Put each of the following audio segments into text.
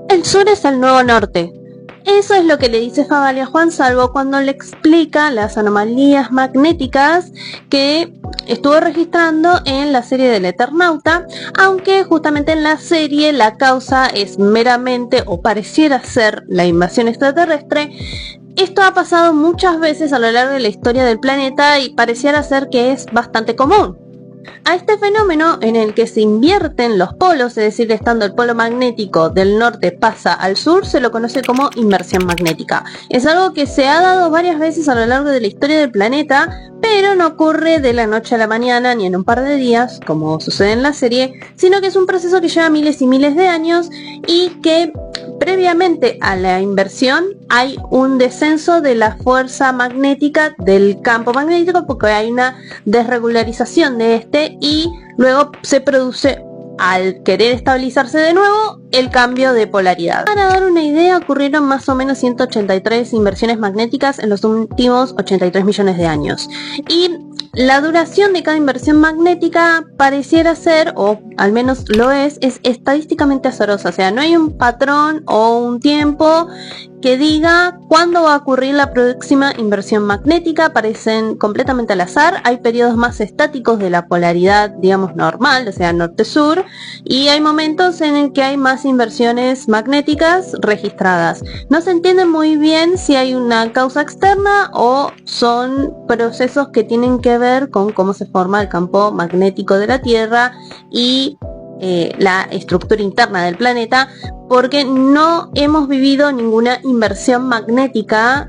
El sur es el nuevo norte. Eso es lo que le dice Favalli a Juan Salvo cuando le explica las anomalías magnéticas que estuvo registrando en la serie del Eternauta, aunque justamente en la serie la causa es meramente, o pareciera ser, la invasión extraterrestre. Esto ha pasado muchas veces a lo largo de la historia del planeta y pareciera ser que es bastante común. A este fenómeno en el que se invierten los polos, es decir, estando el polo magnético del norte pasa al sur, se lo conoce como inversión magnética. Es algo que se ha dado varias veces a lo largo de la historia del planeta, pero no ocurre de la noche a la mañana ni en un par de días, como sucede en la serie, sino que es un proceso que lleva miles y miles de años y que previamente a la inversión hay un descenso de la fuerza magnética del campo magnético porque hay una desregularización de este y luego se produce, al querer estabilizarse de nuevo, el cambio de polaridad. Para dar una idea, ocurrieron más o menos 183 inversiones magnéticas en los últimos 83 millones de años. Y la duración de cada inversión magnética pareciera ser, o al menos lo es estadísticamente azarosa. O sea, no hay un patrón o un tiempo que diga cuándo va a ocurrir la próxima inversión magnética. Parecen completamente al azar. Hay periodos más estáticos de la polaridad, digamos, normal, o sea, norte-sur, y hay momentos en el que hay más inversiones magnéticas registradas. No se entiende muy bien si hay una causa externa o son procesos que tienen que ver con cómo se forma el campo magnético de la Tierra y la estructura interna del planeta, porque no hemos vivido ninguna inversión magnética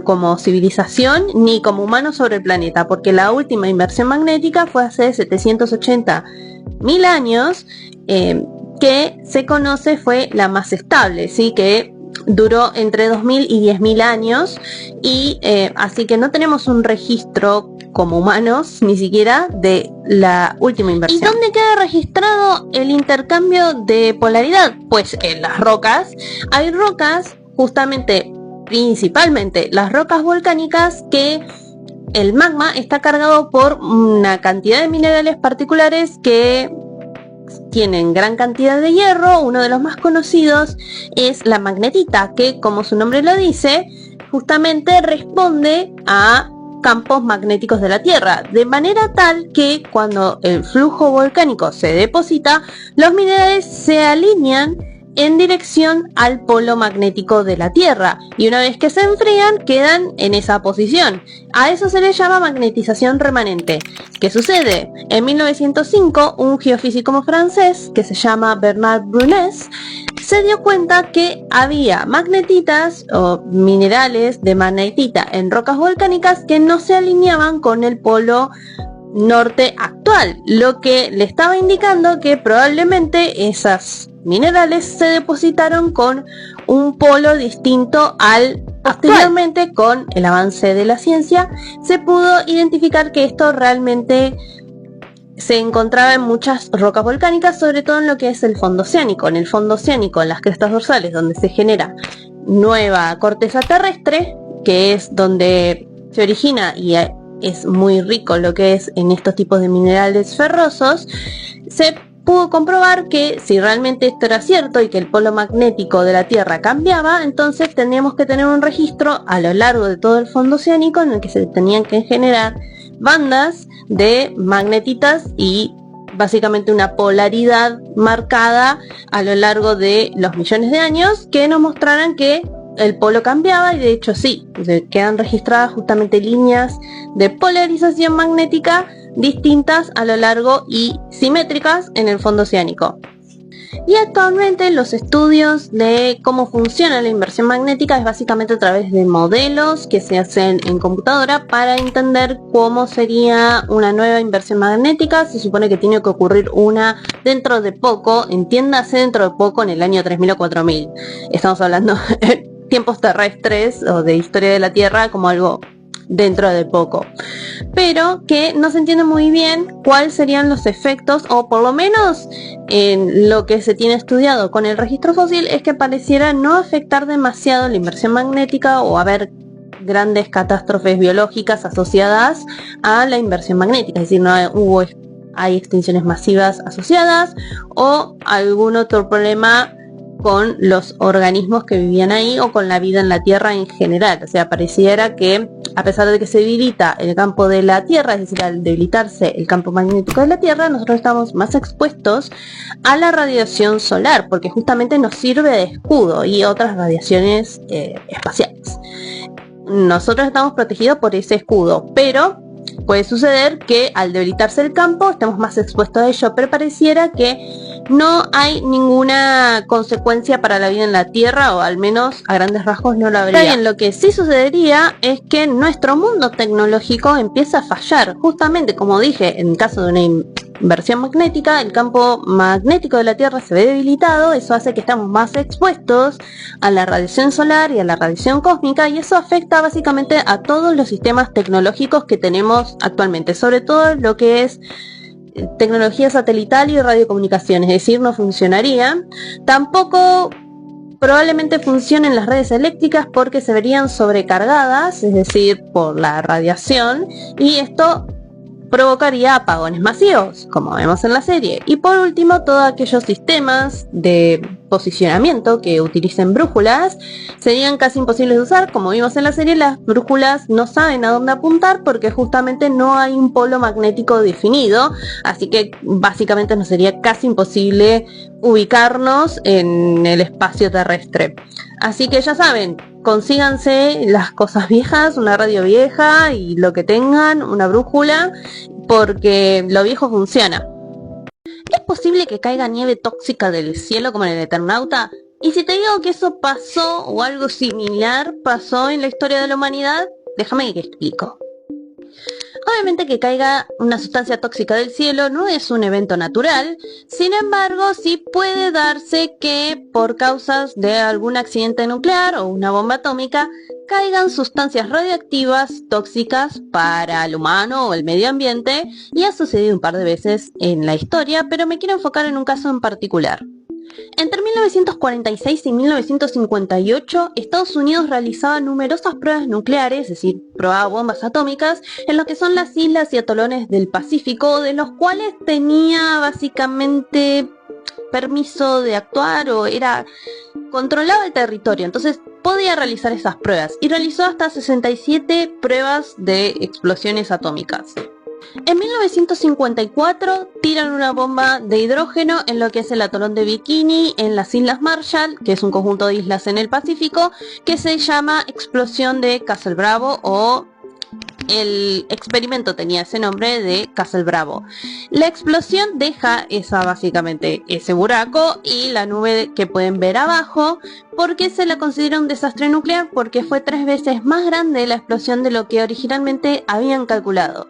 como civilización ni como humanos sobre el planeta, porque la última inversión magnética fue hace 780.000 años, que se conoce fue la más estable, ¿sí? Que duró entre 2000 y 10.000 años y así que no tenemos un registro como humanos ni siquiera de la última inversión. ¿Y dónde queda registrado el intercambio de polaridad? Pues en las rocas. Hay rocas, justamente, principalmente las rocas volcánicas, que el magma está cargado por una cantidad de minerales particulares que tienen gran cantidad de hierro. Uno de los más conocidos es la magnetita, que como su nombre lo dice, justamente responde a campos magnéticos de la Tierra, de manera tal que cuando el flujo volcánico se deposita, los minerales se alinean en dirección al polo magnético de la Tierra y una vez que se enfrían quedan en esa posición. A eso se le llama magnetización remanente. ¿Qué sucede? En 1905 un geofísico francés que se llama Bernard Brunès se dio cuenta que había magnetitas o minerales de magnetita en rocas volcánicas que no se alineaban con el polo norte actual, lo que le estaba indicando que probablemente esas minerales se depositaron con un polo distinto al posteriormente. Con el avance de la ciencia se pudo identificar que esto realmente se encontraba en muchas rocas volcánicas, sobre todo en lo que es el fondo oceánico. En el fondo oceánico, en las crestas dorsales, donde se genera nueva corteza terrestre, que es donde se origina y es muy rico lo que es en estos tipos de minerales ferrosos, se pudo comprobar que si realmente esto era cierto y que el polo magnético de la Tierra cambiaba, entonces teníamos que tener un registro a lo largo de todo el fondo oceánico en el que se tenían que generar bandas de magnetitas y básicamente una polaridad marcada a lo largo de los millones de años que nos mostraran que el polo cambiaba, y de hecho sí, quedan registradas justamente líneas de polarización magnética distintas a lo largo y simétricas en el fondo oceánico. Y actualmente los estudios de cómo funciona la inversión magnética es básicamente a través de modelos que se hacen en computadora para entender cómo sería una nueva inversión magnética. Se supone que tiene que ocurrir una dentro de poco, entiéndase dentro de poco, en el año 3000 o 4000. Estamos hablando de tiempos terrestres o de historia de la Tierra como algo dentro de poco, pero que no se entiende muy bien cuáles serían los efectos, o por lo menos en lo que se tiene estudiado con el registro fósil es que pareciera no afectar demasiado la inversión magnética o haber grandes catástrofes biológicas asociadas a la inversión magnética, es decir, no hubo hay extinciones masivas asociadas o algún otro problema con los organismos que vivían ahí o con la vida en la Tierra en general. O sea, pareciera que a pesar de que se debilita el campo de la Tierra, es decir, al debilitarse el campo magnético de la Tierra, nosotros estamos más expuestos a la radiación solar, porque justamente nos sirve de escudo y otras radiaciones espaciales. Nosotros estamos protegidos por ese escudo, pero puede suceder que al debilitarse el campo estemos más expuestos a ello, pero pareciera que no hay ninguna consecuencia para la vida en la Tierra, o al menos a grandes rasgos no lo habría. Bien, lo que sí sucedería es que nuestro mundo tecnológico empieza a fallar. Justamente, como dije, en el caso de una inversión magnética, el campo magnético de la Tierra se ve debilitado, eso hace que estamos más expuestos a la radiación solar y a la radiación cósmica, y eso afecta básicamente a todos los sistemas tecnológicos que tenemos actualmente, sobre todo lo que es tecnología satelital y radiocomunicaciones, es decir, no funcionaría. Tampoco probablemente funcionen las redes eléctricas porque se verían sobrecargadas, es decir, por la radiación, y esto provocaría apagones masivos, como vemos en la serie. Y por último, todos aquellos sistemas de posicionamiento que utilicen brújulas serían casi imposibles de usar. Como vimos en la serie, las brújulas no saben a dónde apuntar porque justamente no hay un polo magnético definido, así que básicamente nos sería casi imposible ubicarnos en el espacio terrestre. Así que ya saben, consíganse las cosas viejas, una radio vieja y lo que tengan, una brújula, porque lo viejo funciona. ¿Es posible que caiga nieve tóxica del cielo como en el Eternauta? Y si te digo que eso pasó o algo similar pasó en la historia de la humanidad, déjame que explico. Obviamente que caiga una sustancia tóxica del cielo no es un evento natural, sin embargo sí puede darse que por causas de algún accidente nuclear o una bomba atómica caigan sustancias radioactivas tóxicas para el humano o el medio ambiente, y ha sucedido un par de veces en la historia, pero me quiero enfocar en un caso en particular. Entre 1946 y 1958, Estados Unidos realizaba numerosas pruebas nucleares, es decir, probaba bombas atómicas, en lo que son las islas y atolones del Pacífico, de los cuales tenía básicamente permiso de actuar o controlaba el territorio, entonces podía realizar esas pruebas, y realizó hasta 67 pruebas de explosiones atómicas. En 1954 tiran una bomba de hidrógeno en lo que es el atolón de Bikini, en las Islas Marshall, que es un conjunto de islas en el Pacífico, que se llama explosión de Castle Bravo, o el experimento tenía ese nombre de Castle Bravo. La explosión deja básicamente ese buraco y la nube que pueden ver abajo. ¿Por qué se la considera un desastre nuclear? Porque fue 3 veces más grande la explosión de lo que originalmente habían calculado.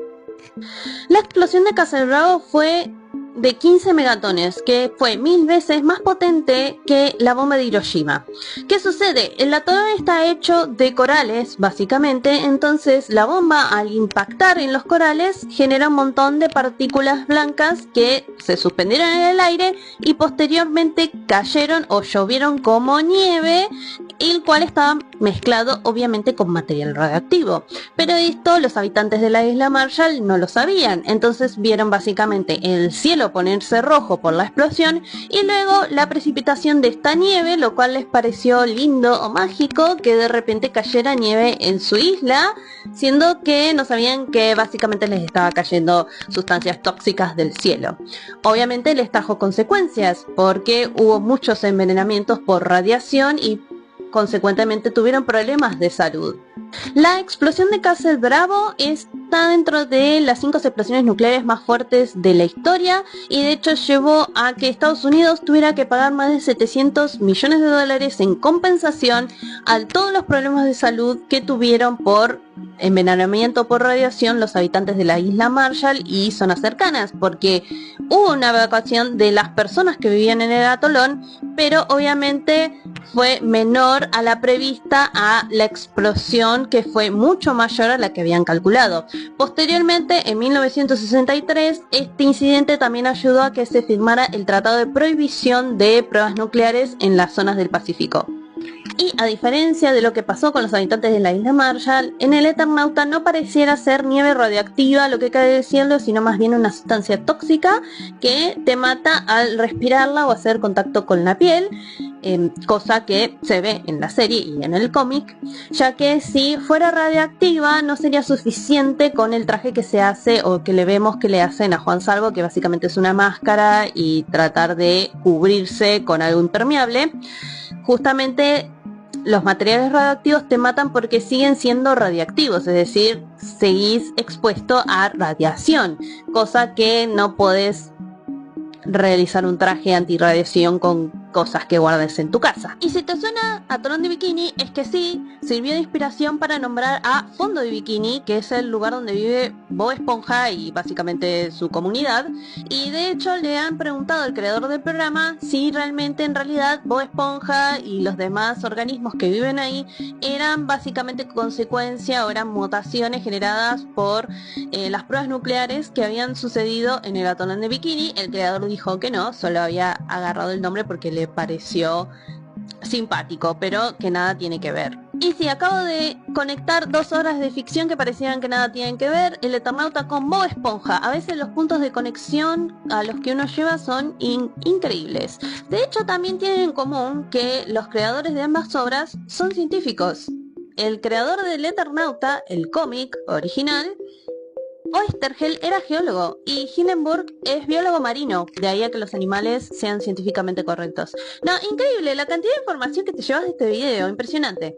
La explosión de Castle Bravo fue de 15 megatones, que fue 1000 veces más potente que la bomba de Hiroshima. ¿Qué sucede? El atolón está hecho de corales, básicamente, entonces la bomba al impactar en los corales genera un montón de partículas blancas que se suspendieron en el aire y posteriormente cayeron o llovieron como nieve, el cual estaba mezclado obviamente con material radioactivo. Pero esto los habitantes de la isla Marshall no lo sabían, entonces vieron básicamente el cielo ponerse rojo por la explosión y luego la precipitación de esta nieve, lo cual les pareció lindo o mágico que de repente cayera nieve en su isla, siendo que no sabían que básicamente les estaba cayendo sustancias tóxicas del cielo. Obviamente les trajo consecuencias porque hubo muchos envenenamientos por radiación y consecuentemente tuvieron problemas de salud. La explosión de Castle Bravo está dentro de las 5 explosiones nucleares más fuertes de la historia, y de hecho llevó a que Estados Unidos tuviera que pagar más de 700 millones de dólares en compensación a todos los problemas de salud que tuvieron por envenenamiento por radiación los habitantes de la isla Marshall y zonas cercanas, porque hubo una evacuación de las personas que vivían en el atolón, pero obviamente fue menor a la prevista a la explosión, que fue mucho mayor a la que habían calculado. Posteriormente, en 1963, este incidente también ayudó a que se firmara el Tratado de Prohibición de Pruebas Nucleares en las zonas del Pacífico. Y a diferencia de lo que pasó con los habitantes de la isla Marshall, en el Eternauta no pareciera ser nieve radioactiva lo que cae del cielo, sino más bien una sustancia tóxica que te mata al respirarla o hacer contacto con la piel, cosa que se ve en la serie y en el cómic, ya que si fuera radioactiva no sería suficiente con el traje que se hace o que le vemos que le hacen a Juan Salvo, que básicamente es una máscara y tratar de cubrirse con algo impermeable. Justamente los materiales radioactivos te matan porque siguen siendo radiactivos, es decir, seguís expuesto a radiación, cosa que no podés realizar un traje antirradiación con cosas que guardes en tu casa. Y si te suena a Trono de Bikini, es que sí, sirvió de inspiración para nombrar a Fondo de Bikini, que es el lugar donde vive Bob Esponja y básicamente su comunidad. Y de hecho le han preguntado al creador del programa si realmente en realidad Bob Esponja y los demás organismos que viven ahí eran básicamente consecuencia o eran mutaciones generadas por las pruebas nucleares que habían sucedido en el atolón de Bikini. El creador dijo que no, solo había agarrado el nombre porque le pareció simpático, pero que nada tiene que ver. Y sí, acabo de conectar 2 horas de ficción que parecían que nada tienen que ver, el Eternauta con Bob Esponja. A veces los puntos de conexión a los que uno lleva son increíbles. De hecho, también tienen en común que los creadores de ambas obras son científicos. El creador del Eternauta, el cómic original, Oesterheld era geólogo y Hindenburg es biólogo marino, de ahí a que los animales sean científicamente correctos. No, increíble la cantidad de información que te llevas de este video, impresionante.